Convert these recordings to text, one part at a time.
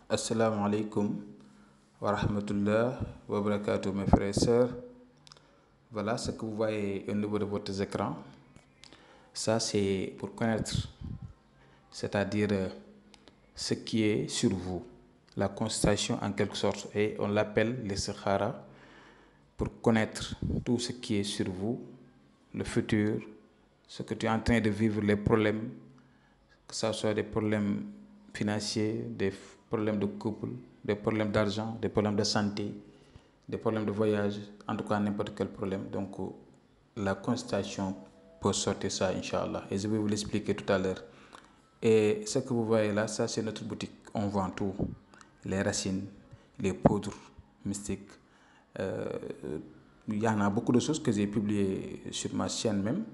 Assalamu alaikum wa rahmatullah wa barakatuh mes frères et sœurs. Voilà ce que vous voyez au niveau de votre écran. Ça c'est pour connaître, c'est-à-dire ce qui est sur vous, la constatation en quelque sorte, et on l'appelle l'istikhara, pour connaître tout ce qui est sur vous, le futur, ce que tu es en train de vivre, les problèmes, que ce soit des problèmes financiers, des problèmes de couple, des problèmes d'argent, des problèmes de santé, des problèmes de voyage, en tout cas n'importe quel problème. Donc la constatation peut sortir ça, Inch'Allah. Et je vais vous l'expliquer tout à l'heure. Et ce que vous voyez là, ça c'est notre boutique. On vend tout. Les racines, les poudres mystiques. Il y en a beaucoup de choses que j'ai publiées sur ma chaîne même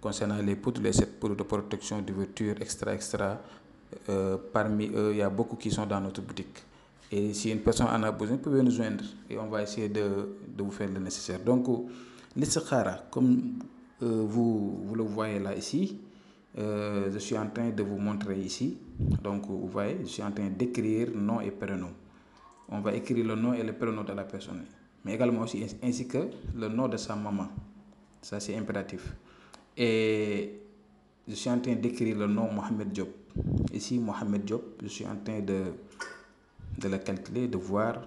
concernant les poudres, les 7 poudres de protection, d'ouverture, extra. Parmi eux, il y a beaucoup qui sont dans notre boutique. Et si une personne en a besoin, vous pouvez nous joindre et on va essayer de vous faire le nécessaire. Donc, l'istikhara, comme vous le voyez là ici, je suis en train de vous montrer ici. Donc, vous voyez, je suis en train d'écrire nom et prénom. On va écrire le nom et le prénom de la personne, mais également aussi ainsi que le nom de sa maman. Ça, c'est impératif. Et je suis en train d'écrire le nom Mohamed Diop. Ici, Mohamed Diop, je suis en train de le calculer, de voir.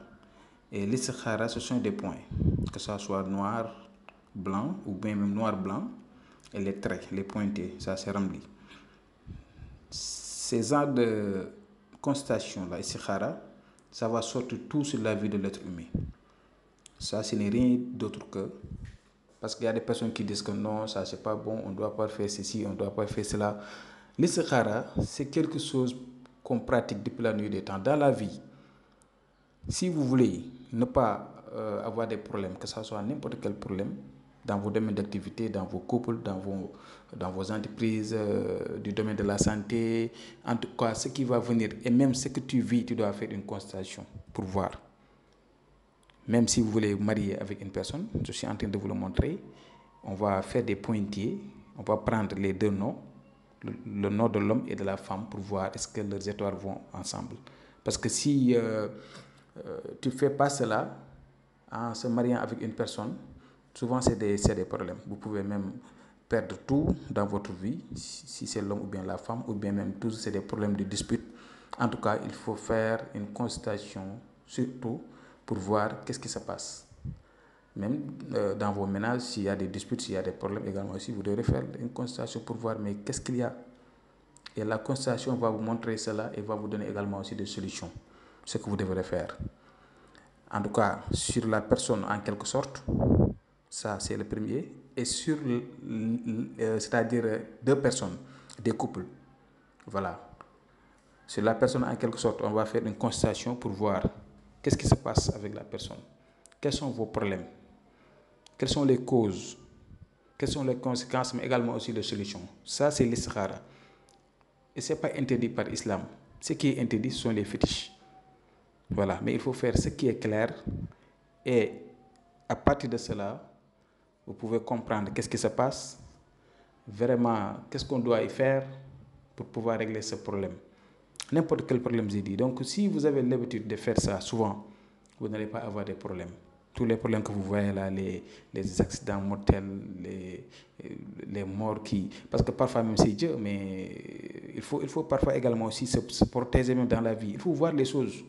Et l'istikhara, ce sont des points, que ce soit noir, blanc ou bien même noir-blanc. Et les traits, les pointés, ça c'est rempli. Ces genres de constatation, là, istikhara, ça va sortir tout sur la vie de l'être humain. Ça, ce n'est rien d'autre que... Parce qu'il y a des personnes qui disent que non, ça c'est pas bon, on ne doit pas faire ceci, on ne doit pas faire cela. L'istikhara, c'est quelque chose qu'on pratique depuis la nuit des temps dans la vie. Si vous voulez ne pas avoir des problèmes, que ce soit n'importe quel problème, dans vos domaines d'activité, dans vos couples, dans vos entreprises, du domaine de la santé, en tout cas, ce qui va venir, et même ce que tu vis, tu dois faire une constatation pour voir. Même si vous voulez vous marier avec une personne, je suis en train de vous le montrer, on va faire des pointillés, on va prendre les deux noms, le nom de l'homme et de la femme pour voir est-ce que leurs étoiles vont ensemble. Parce que si tu ne fais pas cela en se mariant avec une personne, souvent c'est des problèmes. Vous pouvez même perdre tout dans votre vie, si c'est l'homme ou bien la femme, ou bien même tous c'est des problèmes de dispute. En tout cas, il faut faire une consultation, surtout pour voir qu'est-ce qui se passe. Même dans vos ménages, s'il y a des disputes, s'il y a des problèmes également aussi, vous devrez faire une constatation pour voir mais qu'est-ce qu'il y a. Et la constatation va vous montrer cela et va vous donner également aussi des solutions, ce que vous devrez faire. En tout cas, sur la personne en quelque sorte, ça c'est le premier. Et sur, c'est-à-dire deux personnes, des couples, voilà. Sur la personne en quelque sorte, on va faire une constatation pour voir qu'est-ce qui se passe avec la personne. Quels sont vos problèmes? Quelles sont les causes? Quelles sont les conséquences, mais également aussi les solutions? Ça, c'est l'istikhara. Et ce n'est pas interdit par l'islam. Ce qui est interdit, ce sont les fétiches. Voilà, mais il faut faire ce qui est clair. Et à partir de cela, vous pouvez comprendre qu'est-ce qui se passe, vraiment, qu'est-ce qu'on doit y faire pour pouvoir régler ce problème. N'importe quel problème, j'ai dit. Donc, si vous avez l'habitude de faire ça souvent, vous n'allez pas avoir des problèmes. Tous les problèmes que vous voyez là, les accidents mortels, les morts qui... Parce que parfois même c'est Dieu, mais il faut parfois également aussi se protéger même dans la vie. Il faut voir les choses.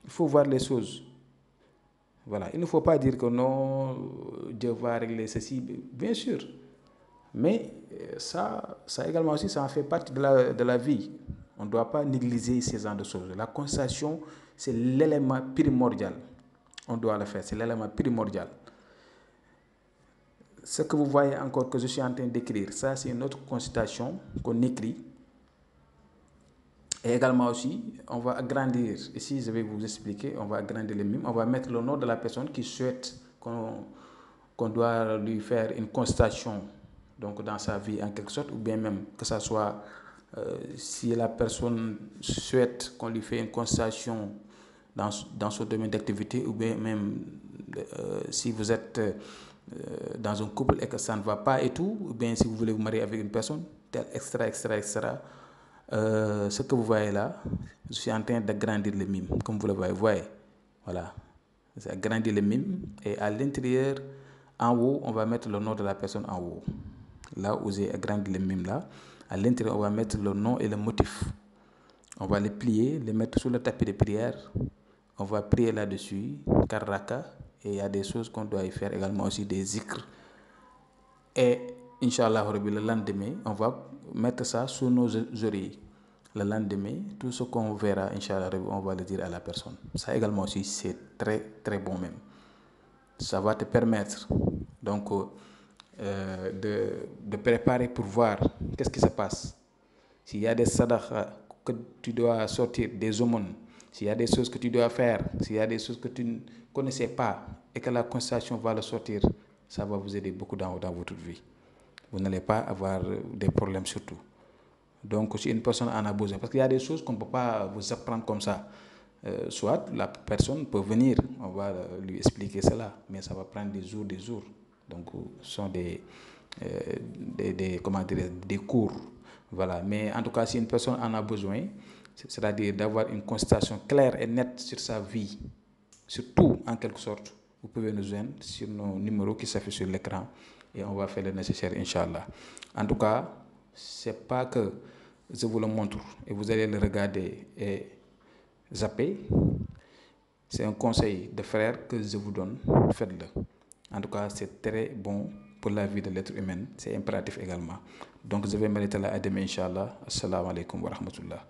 Il faut voir les choses. Voilà. Il ne faut pas dire que non, Dieu va régler ceci. Bien sûr. Mais ça également aussi, ça en fait partie de la vie. On ne doit pas négliger ces genres de choses. La constatation, c'est l'élément primordial. On doit le faire, c'est l'élément primordial. Ce que vous voyez encore que je suis en train d'écrire, ça c'est une autre consultation qu'on écrit. Et également aussi, on va agrandir, ici je vais vous expliquer, on va agrandir le mime, on va mettre le nom de la personne qui souhaite qu'on doit lui faire une constatation donc dans sa vie en quelque sorte, ou bien même que ça soit si la personne souhaite qu'on lui fait une constatation dans son domaine d'activité, ou bien même si vous êtes dans un couple et que ça ne va pas et tout, ou bien si vous voulez vous marier avec une personne, tel, extra. Ce que vous voyez là, Je suis en train d'agrandir le mime, comme vous le voyez. Voilà. C'est agrandir le mime. Et à l'intérieur, en haut, on va mettre le nom de la personne en haut. Là où j'ai agrandi le mime là, à l'intérieur, on va mettre le nom et le motif. On va les plier, les mettre sur le tapis de prière. On va prier là-dessus, karaka. Et il y a des choses qu'on doit y faire également aussi, des zikrs. Et Inch'Allah, le lendemain, on va mettre ça sous nos oreilles. Le lendemain, tout ce qu'on verra, Inch'Allah, on va le dire à la personne. Ça également aussi, c'est très très bon même. Ça va te permettre donc de préparer pour voir qu'est-ce qui se passe. S'il y a des sadaqas que tu dois sortir, des aumônes, s'il y a des choses que tu dois faire, s'il y a des choses que tu ne connaissais pas et que la constellation va le sortir, ça va vous aider beaucoup dans votre vie. Vous n'allez pas avoir des problèmes surtout. Donc, si une personne en a besoin, parce qu'il y a des choses qu'on ne peut pas vous apprendre comme ça. Soit la personne peut venir, on va lui expliquer cela, mais ça va prendre des jours, des jours. Donc, ce sont comment dire, des cours. Voilà. Mais en tout cas, si une personne en a besoin, c'est-à-dire d'avoir une constatation claire et nette sur sa vie, sur tout en quelque sorte, vous pouvez nous joindre sur nos numéros qui s'affichent sur l'écran et on va faire le nécessaire, Inch'Allah. En tout cas, c'est pas que je vous le montre et vous allez le regarder et zapper. C'est un conseil de frère que je vous donne, faites-le. En tout cas, c'est très bon pour la vie de l'être humain, c'est impératif également. Donc, je vais m'arrêter là à demain, Inch'Allah. Assalamu alaikum wa rahmatullah.